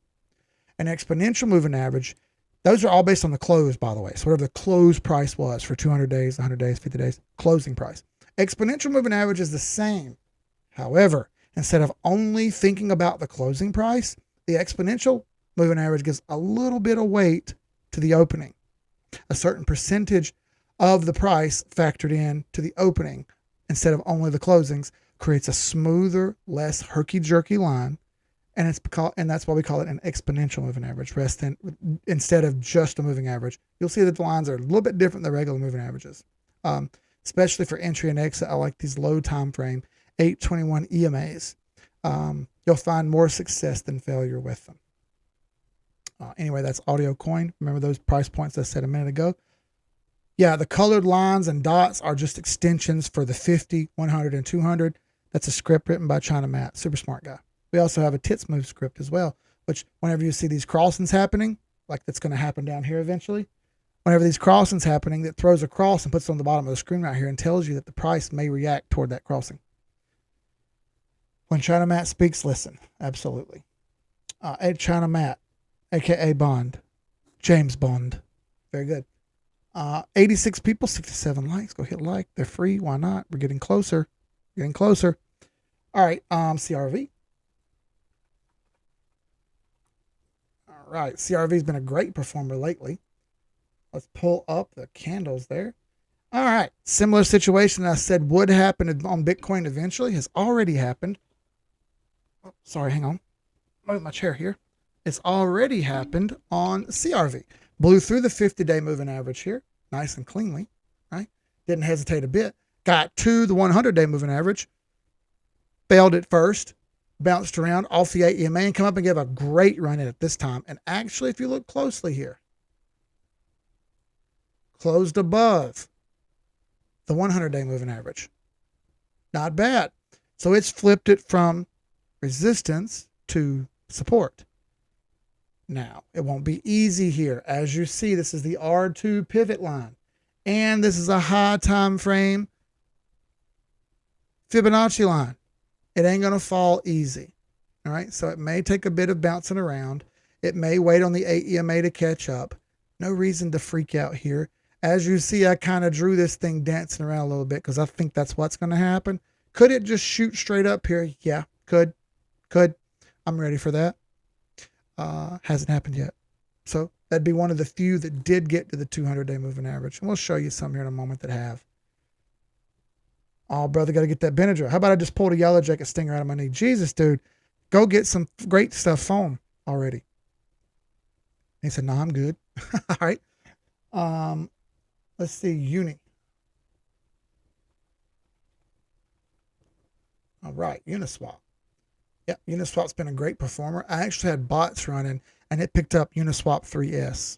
An exponential moving average, those are all based on the close, by the way. So whatever the close price was for 200 days, 100 days, 50 days, closing price. Exponential moving average is the same. However, instead of only thinking about the closing price, the exponential moving average gives a little bit of weight to the opening. A certain percentage of the price factored in to the opening instead of only the closings creates a smoother, less herky-jerky line, and that's why we call it an exponential moving average instead of just a moving average. You'll see that the lines are a little bit different than regular moving averages, especially for entry and exit. I like these low time frame 821 EMAs. You'll find more success than failure with them. Anyway, that's audio coin. Remember those price points I said a minute ago? Yeah, the colored lines and dots are just extensions for the 50, 100, and 200. That's a script written by China Matt, super smart guy. We also have a tits move script as well, which whenever you see these crossings happening, like that's going to happen down here eventually, whenever these crossings happening, that throws a cross and puts it on the bottom of the screen right here and tells you that the price may react toward that crossing. When China Matt speaks, listen. Absolutely. China Matt, a.k.a. Bond. James Bond. Very good. 86 people, 67 likes. Go hit like. They're free. Why not? We're getting closer. Getting closer. All right. CRV. All right. CRV has been a great performer lately. Let's pull up the candles there. All right. Similar situation I said would happen on Bitcoin eventually has already happened. Oh, sorry, hang on. Move my chair here. It's already happened on CRV. Blew through the 50-day moving average here, nice and cleanly, right? Didn't hesitate a bit. Got to the 100-day moving average. Failed it first. Bounced around off the 8 EMA and come up and gave a great run at it this time. And actually, if you look closely here, closed above the 100-day moving average. Not bad. So it's flipped it from resistance to support. Now, it won't be easy here. As you see, this is the R2 pivot line. And this is a high time frame Fibonacci line. It ain't going to fall easy. All right, so it may take a bit of bouncing around. It may wait on the 8 EMA to catch up. No reason to freak out here. As you see, I kind of drew this thing dancing around a little bit because I think that's what's going to happen. Could it just shoot straight up here? Yeah, could. I'm ready for that. Hasn't happened yet. So that'd be one of the few that did get to the 200-day moving average. And we'll show you some here in a moment that have. Oh, brother, got to get that Benadryl. How about I just pulled a yellow jacket stinger out of my knee? Jesus, dude, go get some great stuff foam already. And he said, no, I'm good. All right. Let's see, Uni. All right, Uniswap. Yeah, Uniswap's been a great performer. I actually had bots running, and it picked up Uniswap 3S.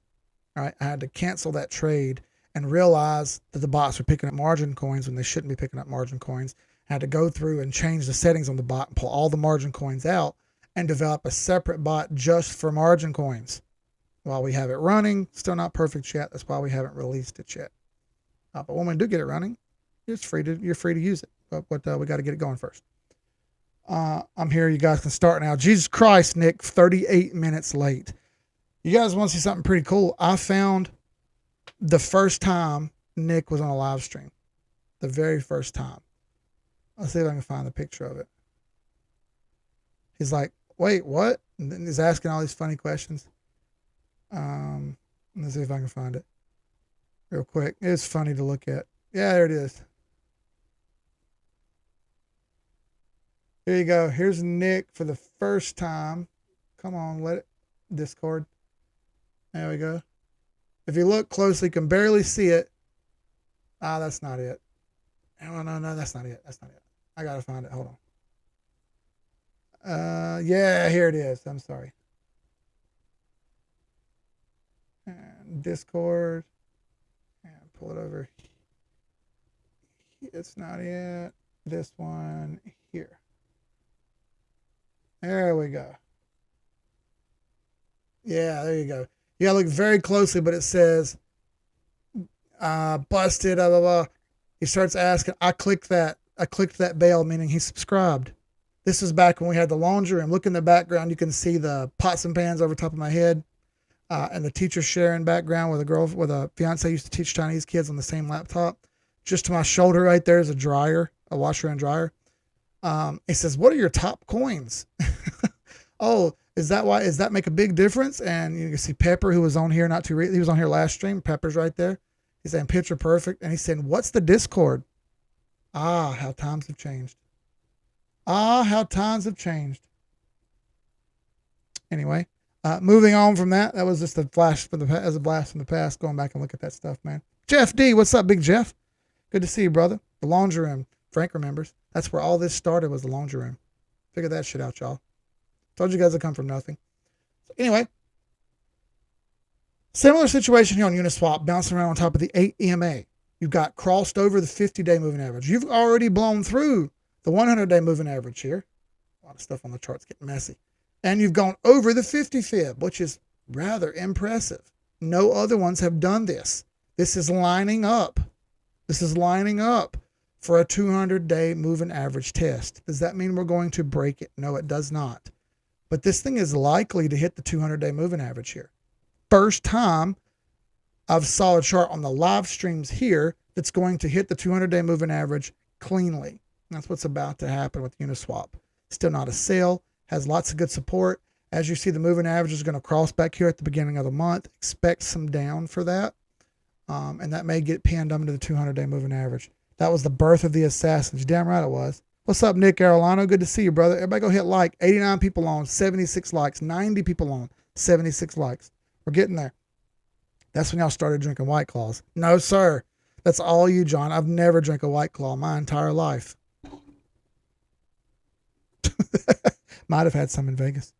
All right, I had to cancel that trade and realize that the bots were picking up margin coins when they shouldn't be picking up margin coins. I had to go through and change the settings on the bot and pull all the margin coins out and develop a separate bot just for margin coins. While we have it running, still not perfect yet. That's why we haven't released it yet. But when we do get it running, you're free to use it. But we got to get it going first. I'm here. You guys can start now. Jesus Christ, Nick, 38 minutes late. You guys want to see something pretty cool? I found the first time Nick was on a live stream. The very first time. Let's see if I can find the picture of it. He's like, wait, what? And then he's asking all these funny questions. Let's see if I can find it real quick. It's funny to look at. Yeah, there it is. Here you go. Here's Nick for the first time. Come on, let it. Discord. There we go. If you look closely, you can barely see it. Ah, that's not it. No, that's not it. That's not it. I gotta find it. Hold on. Yeah, here it is. I'm sorry. And Discord. And pull it over. It's not it. This one here. There we go. Yeah, there you go. You gotta look very closely, but it says busted, blah, blah, blah. He starts asking, I clicked that bell, meaning he subscribed. This was back when we had the laundry room. Look in the background, you can see the pots and pans over top of my head, and the teacher sharing background with a fiance used to teach Chinese kids on the same laptop. Just to my shoulder right there is a dryer, a washer and dryer. He says, what are your top coins? Oh, is that make a big difference? And you can see Pepper, who was on here he was on here last stream. Pepper's right there. He's saying picture perfect. And he's saying, what's the Discord? Ah, how times have changed. Anyway, moving on from that. That was just a blast from the past. Going back and look at that stuff, man. Jeff D, what's up, Big Jeff? Good to see you, brother. The laundry room. Frank remembers. That's where all this started, was the laundry room. Figure that shit out, y'all. Told you guys I come from nothing. So anyway, similar situation here on Uniswap, bouncing around on top of the 8 EMA. You've got crossed over the 50-day moving average. You've already blown through the 100-day moving average here. A lot of stuff on the chart's getting messy. And you've gone over the 50 fib, which is rather impressive. No other ones have done this. This is lining up. For a 200-day moving average test. Does that mean we're going to break it? No, it does not. But this thing is likely to hit the 200-day moving average here. First time I've saw a chart on the live streams here that's going to hit the 200-day moving average cleanly. And that's what's about to happen with Uniswap. Still not a sale. Has lots of good support. As you see, the moving average is going to cross back here at the beginning of the month. Expect some down for that. And that may get pinned under the 200-day moving average. That was the birth of the assassins. Damn right it was. What's up, Nick Arolano? Good to see you, brother. Everybody go hit like. 89 people on, 76 likes. 90 people on, 76 likes. We're getting there. That's when y'all started drinking White Claws. No, sir. That's all you, John. I've never drank a White Claw my entire life. Might have had some in Vegas.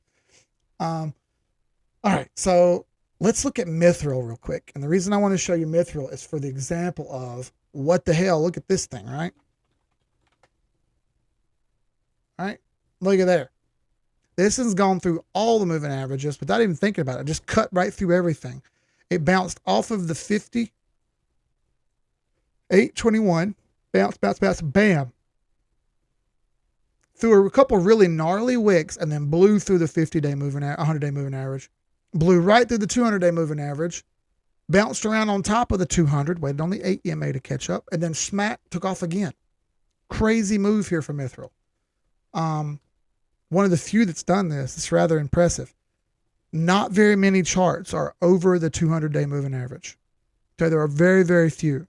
All right, so let's look at Mithril real quick. And the reason I want to show you Mithril is for the example of what the hell. Look at this thing, right? All right, look at there. This has gone through all the moving averages without even thinking about it. Just cut right through everything. It bounced off of the 50, 821, bounce, bam. Through a couple really gnarly wicks and then blew through the 50-day moving, 100-day moving average. Blew right through the 200-day moving average. bounced around on top of the 200, waited on the 8 EMA to catch up, and then smack, took off again. Crazy move here for Mithril. One of the few that's done this. It's rather impressive. Not very many charts are over the 200-day moving average. Okay, there are very, very few.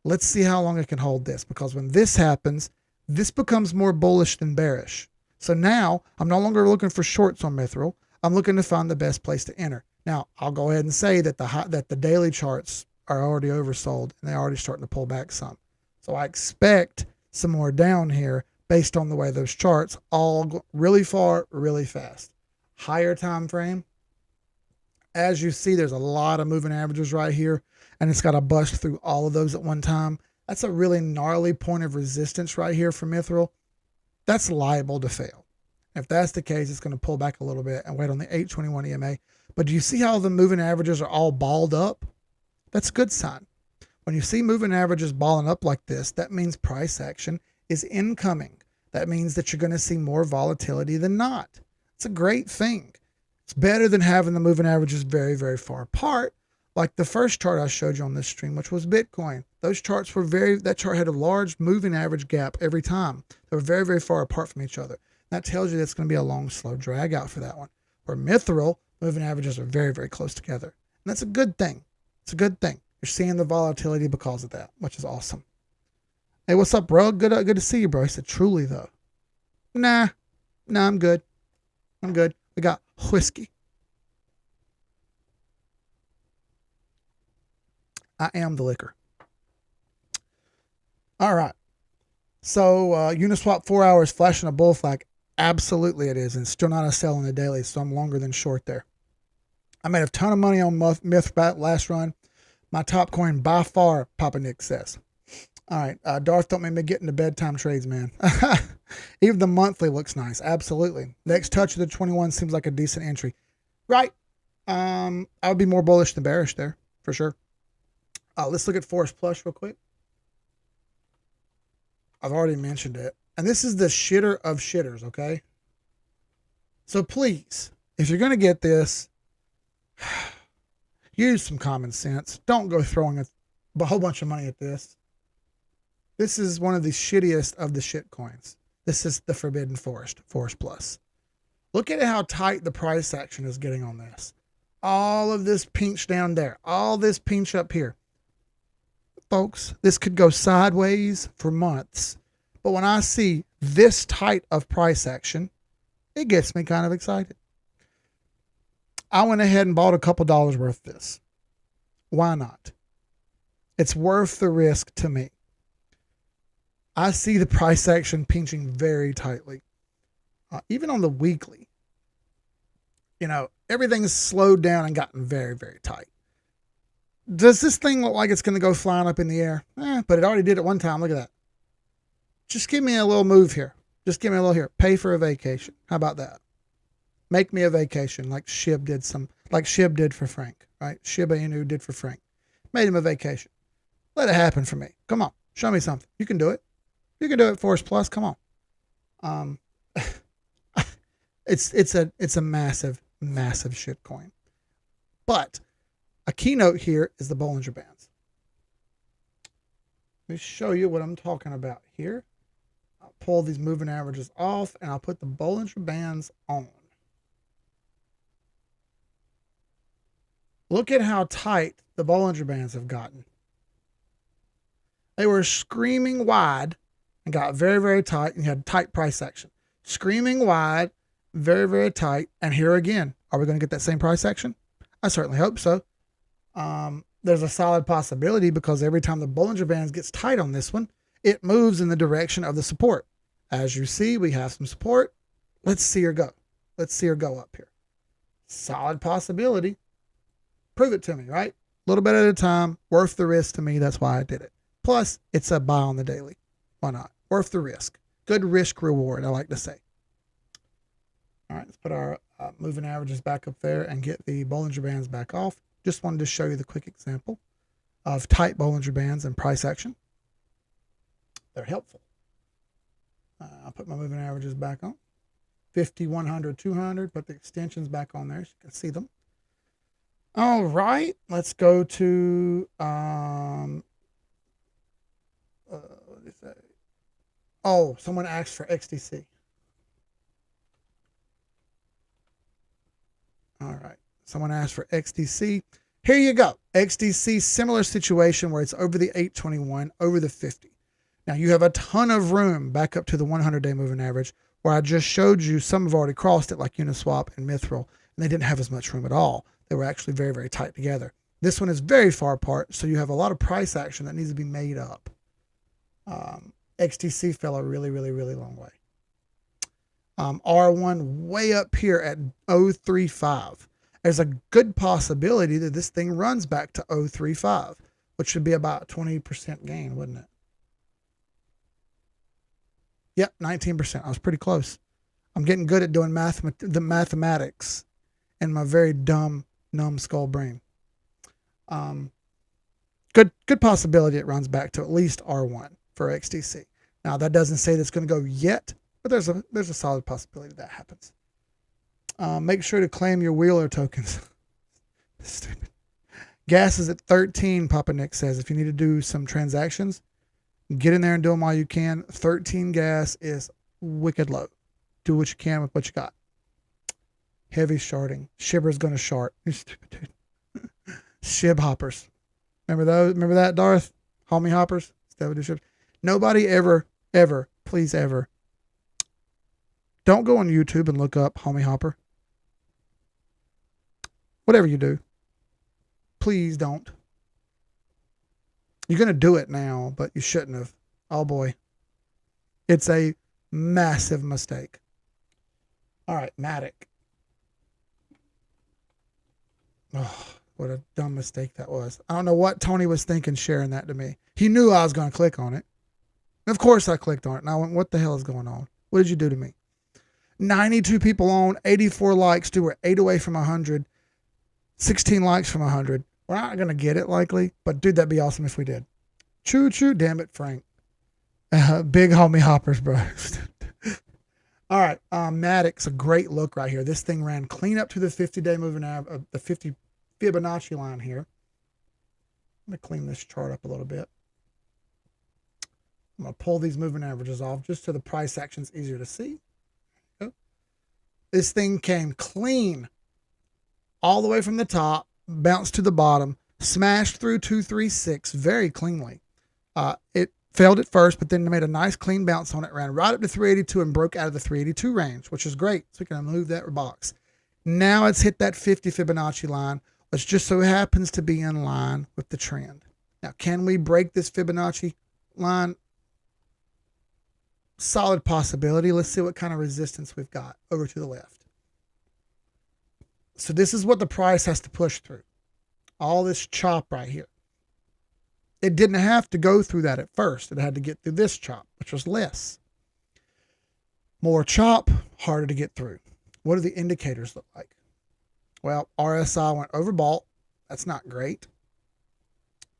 Let's see how long it can hold this, because when this happens, this becomes more bullish than bearish. So now I'm no longer looking for shorts on Mithril. I'm looking to find the best place to enter. Now, I'll go ahead and say that the daily charts are already oversold and they're already starting to pull back some. So I expect some more down here based on the way those charts all go really far, really fast. Higher time frame. As you see, there's a lot of moving averages right here, and it's got to bust through all of those at one time. That's a really gnarly point of resistance right here for Mithril. That's liable to fail. If that's the case, it's going to pull back a little bit and wait on the 821 EMA. But do you see how the moving averages are all balled up? That's a good sign. When you see moving averages balling up like this, that means price action is incoming. That means that you're going to see more volatility than not. It's a great thing. It's better than having the moving averages very, very far apart, like the first chart I showed you on this stream, which was Bitcoin. Those charts were that chart had a large moving average gap every time. They were very, very far apart from each other. That tells you that it's going to be a long, slow drag out for that one. Where Mithril, moving averages are very, very close together. And that's a good thing. It's a good thing. You're seeing the volatility because of that, which is awesome. Hey, what's up, bro? Good to see you, bro. He said, truly, though. Nah, I'm good. I'm good. We got whiskey. I am the liquor. All right. So Uniswap 4 hours flashing a bull flag. Absolutely it is. And still not a sell in the daily, so I'm longer than short there. I made a ton of money on Myth last run. My top coin by far, Papa Nick says. All right. Darth, don't make me get into bedtime trades, man. Even the monthly looks nice. Absolutely. Next touch of the 21 seems like a decent entry. Right. I would be more bullish than bearish there, for sure. Let's look at Forest Plus real quick. I've already mentioned it. And this is the shitter of shitters, okay? So please, if you're going to get this, use some common sense. Don't go throwing a whole bunch of money at this. This is one of the shittiest of the shit coins. This is the Forbidden Forest, Forest Plus. Look at how tight the price action is getting on this. All of this pinch down there. All this pinch up here. Folks, this could go sideways for months. But when I see this tight of price action, it gets me kind of excited. I went ahead and bought a couple dollars worth of this. Why not? It's worth the risk to me. I see the price action pinching very tightly. Even on the weekly, everything's slowed down and gotten very, very tight. Does this thing look like it's going to go flying up in the air? But it already did it one time. Look at that. Just give me a little move here. Just give me a little here. Pay for a vacation. How about that? Make me a vacation like Shib did for Frank, right? Shiba Inu did for Frank. Made him a vacation. Let it happen for me. Come on. Show me something. You can do it. You can do it, Force Plus. Come on. It's a massive, massive shit coin. But a keynote here is the Bollinger Bands. Let me show you what I'm talking about here. I'll pull these moving averages off and I'll put the Bollinger Bands on. Look at how tight the Bollinger Bands have gotten. They were screaming wide and got very, very tight, and you had tight price action. Screaming wide, very, very tight, and here again, are we going to get that same price action? I certainly hope so. There's a solid possibility because every time the Bollinger Bands gets tight on this one, it moves in the direction of the support. As you see, we have some support. Let's see her go. Let's see her go up here. Solid possibility. Prove it to me, right? A little bit at a time. Worth the risk to me. That's why I did it. Plus, it's a buy on the daily. Why not? Worth the risk. Good risk reward, I like to say. All right, let's put our moving averages back up there and get the Bollinger Bands back off. Just wanted to show you the quick example of tight Bollinger Bands and price action. They're helpful. I'll put my moving averages back on. 50, 100, 200. Put the extensions back on there so you can see them. All right, let's go to what did it say? Oh, someone asked for XDC. All right, someone asked for XDC. Here you go. XDC, similar situation where it's over the 821, over the 50. Now you have a ton of room back up to the 100-day moving average, where I just showed you some have already crossed it, like Uniswap and Mithril, and they didn't have as much room at all. They were actually very, very tight together. This one is very far apart, so you have a lot of price action that needs to be made up. XTC fell a really, really, really long way. R1 way up here at 035. There's a good possibility that this thing runs back to 035, which should be about 20% gain, wouldn't it? Yep, 19%. I was pretty close. I'm getting good at doing the mathematics in my very dumb, numbskull brain. Good possibility it runs back to at least R1 for XTC. Now that doesn't say that's going to go yet, but there's a solid possibility that happens. Make sure to claim your Wheeler tokens. Stupid. Gas is at 13, Papa Nick says. If you need to do some transactions, get in there and do them while you can. 13 gas is wicked low. Do what you can with what you got. Heavy sharding. Shibber's going to shard. You stupid dude. Shib hoppers. Remember those? Remember that, Darth? Homie hoppers? Nobody ever, please ever, don't go on YouTube and look up homie hopper. Whatever you do, please don't. You're going to do it now, but you shouldn't have. Oh boy. It's a massive mistake. All right, Matic. Oh, what a dumb mistake that was. I don't know what Tony was thinking sharing that to me. He knew I was going to click on it. And of course I clicked on it. And I went, what the hell is going on? What did you do to me? 92 people on, 84 likes, dude. We're 8 away from 100. 16 likes from 100. We're not going to get it likely, but dude, that'd be awesome if we did. Choo choo, damn it, Frank. Big homie hoppers, bro. All right, Matic's a great look right here. This thing ran clean up to the 50-day moving average, the 50 Fibonacci line here. I'm going to clean this chart up a little bit. I'm going to pull these moving averages off just so the price action's easier to see. This thing came clean all the way from the top, bounced to the bottom, smashed through 236 very cleanly. It failed at first, but then made a nice clean bounce on it, ran right up to 382 and broke out of the 382 range, which is great. So we can move that box. Now it's hit that 50 Fibonacci line, which just so happens to be in line with the trend. Now, can we break this Fibonacci line? Solid possibility. Let's see what kind of resistance we've got over to the left. So this is what the price has to push through. All this chop right here. It didn't have to go through that at first. It had to get through this chop, which was less. More chop, harder to get through. What do the indicators look like? Well, RSI went overbought. That's not great.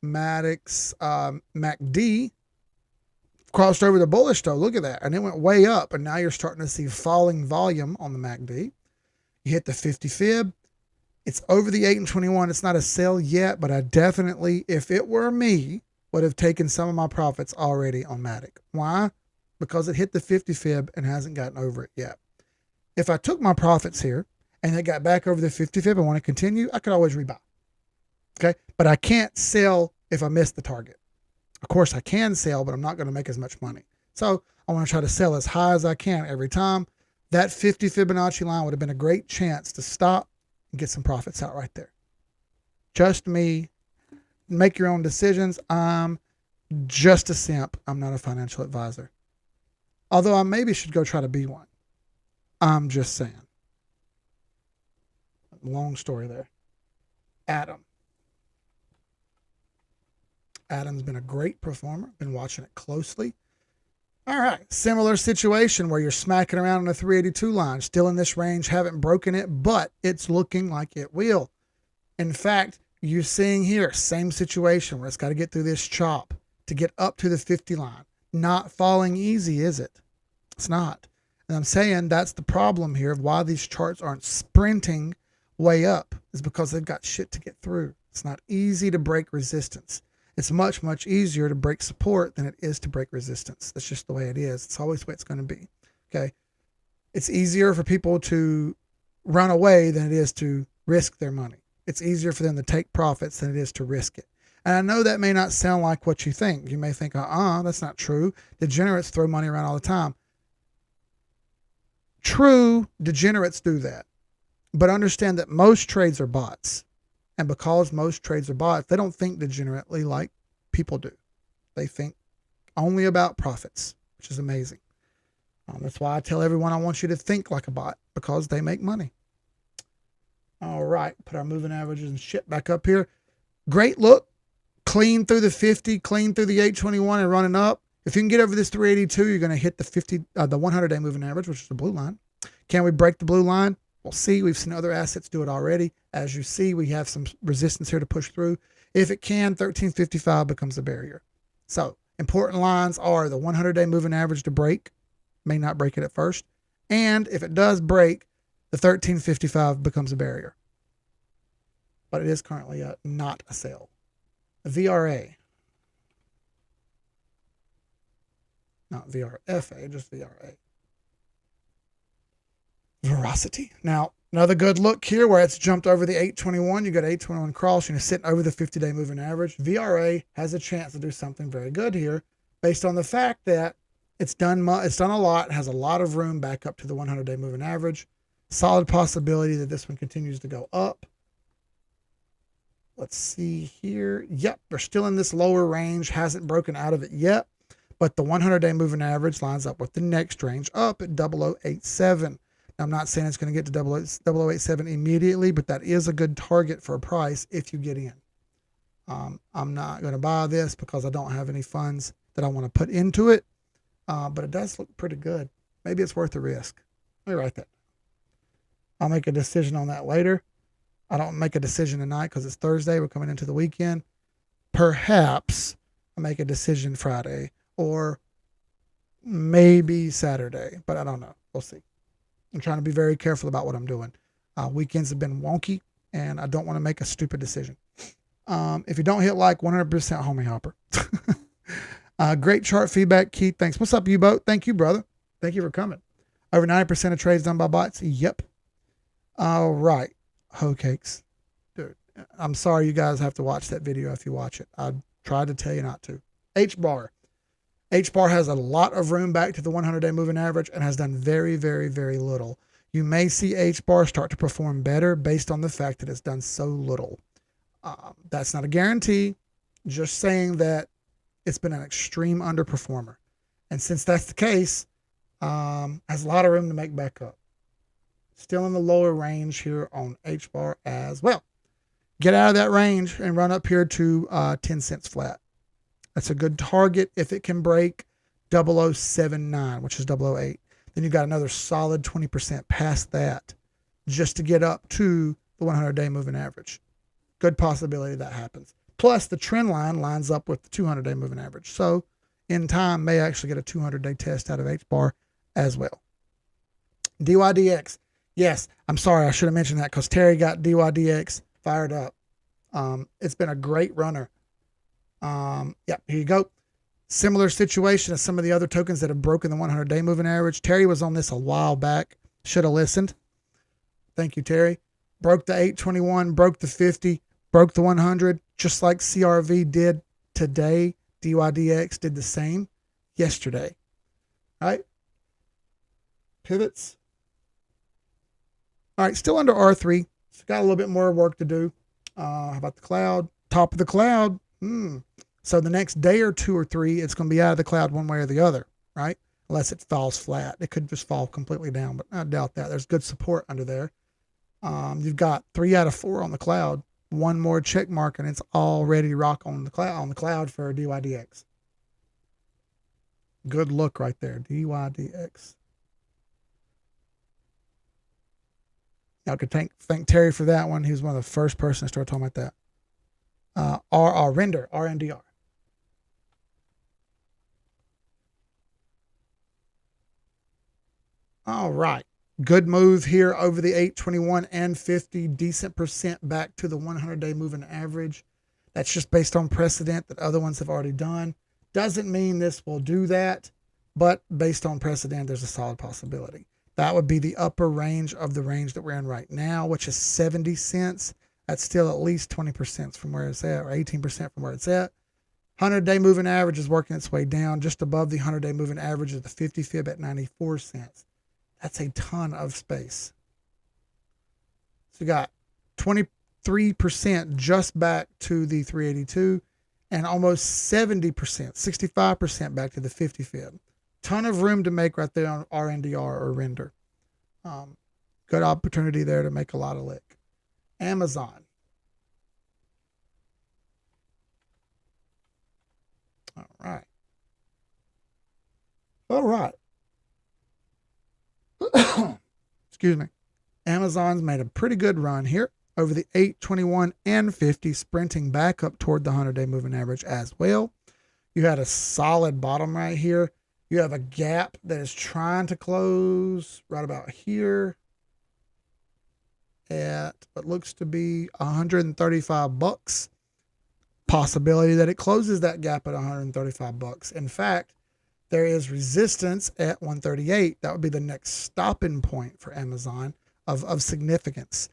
Matic's MACD crossed over the bullish though. Look at that. And it went way up. And now you're starting to see falling volume on the MACD. You hit the 50 fib. It's over the 8 and 21. It's not a sell yet, but I definitely, if it were me, would have taken some of my profits already on Matic. Why? Because it hit the 50 fib and hasn't gotten over it yet. If I took my profits here and it got back over the 50 fib and want to continue, I could always rebuy. Okay. But I can't sell if I miss the target. Of course I can sell, but I'm not going to make as much money. So I want to try to sell as high as I can every time. That 50 Fibonacci line would have been a great chance to stop and get some profits out right there. Just me. Make your own decisions. I'm just a simp. I'm not a financial advisor. Although I maybe should go try to be one. I'm just saying. Long story there. Adam. Adam's been a great performer. Been watching it closely. All right. Similar situation where you're smacking around on the 382 line. Still in this range. Haven't broken it, but it's looking like it will. In fact, you're seeing here, same situation where it's got to get through this chop to get up to the 50 line. Not falling easy, is it? It's not. And I'm saying that's the problem here of why these charts aren't sprinting, way up is because they've got shit to get through. It's not easy to break resistance. It's much, much easier to break support than it is to break resistance. That's just the way it is. It's always the way it's going to be. Okay. It's easier for people to run away than it is to risk their money. It's easier for them to take profits than it is to risk it. And I know that may not sound like what you think. You may think, that's not true. Degenerates throw money around all the time. True, degenerates do that. But understand that most trades are bots. And because most trades are bots, they don't think degenerately like people do. They think only about profits, which is amazing. That's why I tell everyone I want you to think like a bot, because they make money. All right, put our moving averages and shit back up here. Great look. Clean through the 50, clean through the 821 and running up. If you can get over this 382, you're going to hit the 100-day moving average, which is the blue line. Can we break the blue line? We'll see. We've seen other assets do it already. As you see, we have some resistance here to push through. If it can, 1355 becomes a barrier. So important lines are the 100-day moving average to break. May not break it at first. And if it does break, the 1355 becomes a barrier. But it is currently not a sale. VRA. Not VRFA, just VRA. Veracity. Now, another good look here where it's jumped over the 821. You got 821 cross, and you're sitting over the 50-day moving average. VRA has a chance to do something very good here based on the fact that it's done a lot, has a lot of room back up to the 100-day moving average. Solid possibility that this one continues to go up. Let's see here. Yep, they're still in this lower range, hasn't broken out of it yet, but the 100-day moving average lines up with the next range up at 0087. Now, I'm not saying it's going to get to 0087 immediately, but that is a good target for a price if you get in. I'm not going to buy this because I don't have any funds that I want to put into it, but it does look pretty good. Maybe it's worth the risk. Let me write that. I'll make a decision on that later. I don't make a decision tonight because it's Thursday. We're coming into the weekend. Perhaps I'll make a decision Friday or maybe Saturday, but I don't know. We'll see. I'm trying to be very careful about what I'm doing. Weekends have been wonky, and I don't want to make a stupid decision. If you don't hit like, 100% homie hopper. Great chart feedback, Keith. Thanks. What's up, U-Boat? Thank you, brother. Thank you for coming. Over 90% of trades done by bots. Yep. All right. Hoe cakes. Dude, I'm sorry you guys have to watch that video if you watch it. I tried to tell you not to. H-bar. H-bar has a lot of room back to the 100-day moving average and has done very, very, very little. You may see H-bar start to perform better based on the fact that it's done so little. That's not a guarantee. Just saying that it's been an extreme underperformer. And since that's the case, has a lot of room to make back up. Still in the lower range here on H-bar as well. Get out of that range and run up here to 10 cents flat. That's a good target if it can break 0079, which is 008. Then you've got another solid 20% past that just to get up to the 100-day moving average. Good possibility that happens. Plus, the trend line lines up with the 200-day moving average. So, in time, may actually get a 200-day test out of H-bar as well. DYDX. Yes, I'm sorry. I should have mentioned that because Terry got DYDX fired up. It's been a great runner. Yep, here you go. Similar situation as some of the other tokens that have broken the 100-day moving average. Terry was on this a while back. Should have listened. Thank you, Terry. Broke the 821, broke the 50, broke the 100, just like CRV did today. DYDX did the same yesterday. All right. Pivots. All right, still under R3. So got a little bit more work to do. How about the cloud? Top of the cloud. So the next day or two or three, it's going to be out of the cloud one way or the other, right? Unless it falls flat. It could just fall completely down, but I doubt that. There's good support under there. You've got 3 out of 4 on the cloud. One more check mark, and it's already rock on the cloud for DYDX. Good look right there, DYDX. I could thank Terry for that one. He was one of the first persons to start talking about that. RNDR. All right. Good move here over the 821 and 50, decent percent back to the 100-day moving average. That's just based on precedent that other ones have already done. Doesn't mean this will do that, but based on precedent, there's a solid possibility. That would be the upper range of the range that we're in right now, which is 70 cents. That's still at least 20% from where it's at, or 18% from where it's at. 100-day moving average is working its way down. Just above the 100-day moving average is the 50 fib at 94 cents. That's a ton of space. So you got 23% just back to the 382 and almost 70%, 65% back to the 50 fib. Ton of room to make right there on RNDR or render. Good opportunity there to make a lot of lick. Amazon. All right. Excuse me. Amazon's made a pretty good run here over the 821 and 50, sprinting back up toward the 100-day moving average as well. You had a solid bottom right here. You have a gap that is trying to close right about here at what looks to be $135. Possibility that it closes that gap at $135. In fact, there is resistance at 138. That would be the next stopping point for Amazon of significance.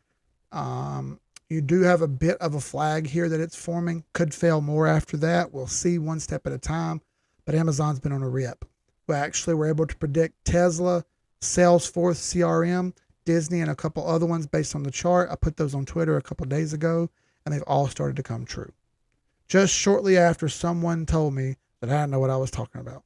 You do have a bit of a flag here that it's forming. Could fail more after that. We'll see one step at a time. But Amazon's been on a rip. We actually were able to predict Tesla, Salesforce, CRM, Disney, and a couple other ones based on the chart. I put those on Twitter a couple days ago, and they've all started to come true. Just shortly after someone told me that I didn't know what I was talking about.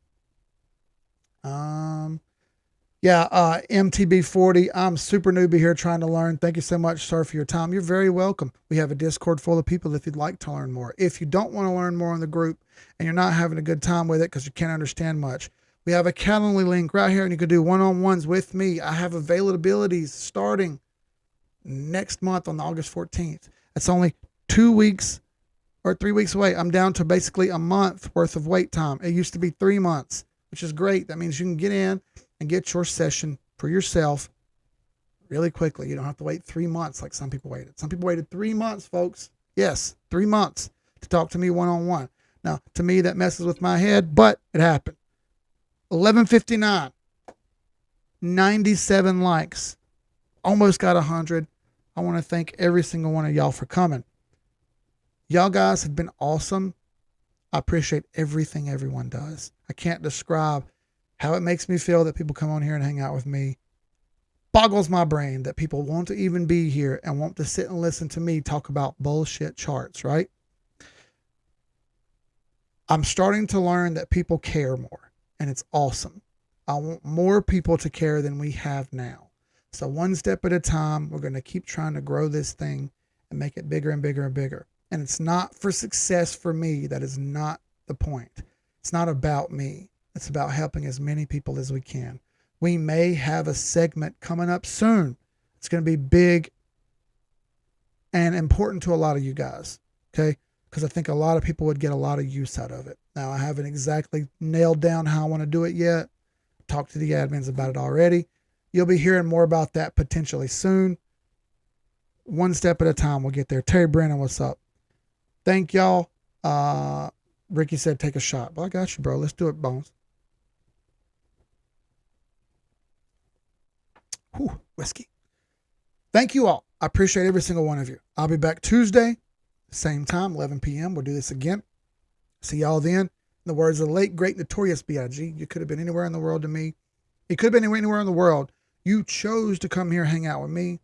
MTB40, I'm super newbie here trying to learn. Thank you so much, sir, for your time. You're very welcome. We have a Discord full of people if you'd like to learn more. If you don't want to learn more in the group and you're not having a good time with it because you can't understand much, we have a Calendly link right here, and you can do one-on-ones with me. I have availabilities starting next month on August 14th. That's only 2 weeks or 3 weeks away. I'm down to basically a month worth of wait time. It used to be 3 months, which is great. That means you can get in and get your session for yourself really quickly. You don't have to wait 3 months like some people waited. Some people waited 3 months, folks. Yes, 3 months to talk to me one-on-one. Now, to me, that messes with my head, but it happened. 11:59, 97 likes, almost got 100. I want to thank every single one of y'all for coming. Y'all guys have been awesome. I appreciate everything everyone does. I can't describe how it makes me feel that people come on here and hang out with me. Boggles my brain that people want to even be here and want to sit and listen to me talk about bullshit charts, right? I'm starting to learn that people care more, and it's awesome. I want more people to care than we have now. So one step at a time, we're going to keep trying to grow this thing and make it bigger and bigger and bigger. And it's not for success for me. That is not the point. It's not about me. It's about helping as many people as we can. We may have a segment coming up soon. It's going to be big and important to a lot of you guys, okay? Because I think a lot of people would get a lot of use out of it. Now, I haven't exactly nailed down how I want to do it yet. Talked to the admins about it already. You'll be hearing more about that potentially soon. One step at a time, we'll get there. Terry Brennan, what's up? Thank y'all. Ricky said take a shot. Well, I got you, bro. Let's do it, Bones. Whew, whiskey. Thank you all. I appreciate every single one of you. I'll be back Tuesday, same time, 11 p.m. We'll do this again. See y'all then. In the words of the late, great, notorious B.I.G., you could have been anywhere in the world to me. You could have been anywhere in the world. You chose to come here and hang out with me.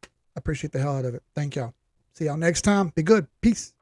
I appreciate the hell out of it. Thank y'all. See y'all next time. Be good. Peace.